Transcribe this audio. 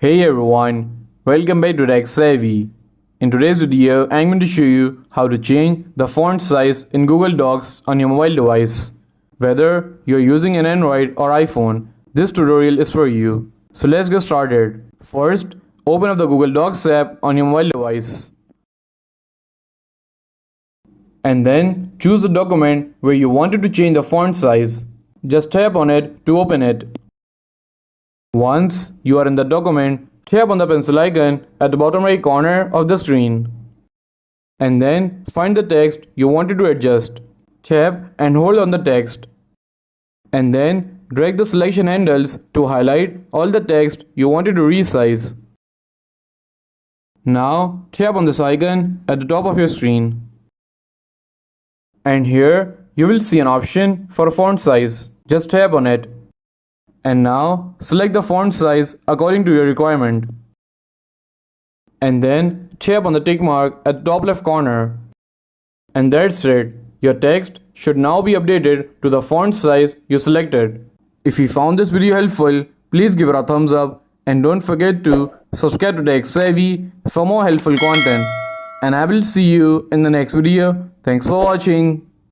Hey everyone, welcome back to Tech Savvy. In today's video, I'm going to show you how to change the font size in Google Docs on your mobile device. Whether you're using an Android or iPhone, this tutorial is for you. So let's get started. First, open up the Google Docs app on your mobile device. And then choose the document where you wanted to change the font size. Just tap on it to open it. Once you are in the document, tap on the pencil icon at the bottom right corner of the screen. And then find the text you wanted to adjust. Tap and hold on the text. And then drag the selection handles to highlight all the text you wanted to resize. Now tap on this icon at the top of your screen. And here you will see an option for font size. Just tap on it. And now select the font size according to your requirement. And then tap on the tick mark at the top left corner. And that's it. Your text should now be updated to the font size you selected. If you found this video helpful, please give it a thumbs up and don't forget to subscribe to Tech Savvy for more helpful content. And I will see you in the next video. Thanks for watching.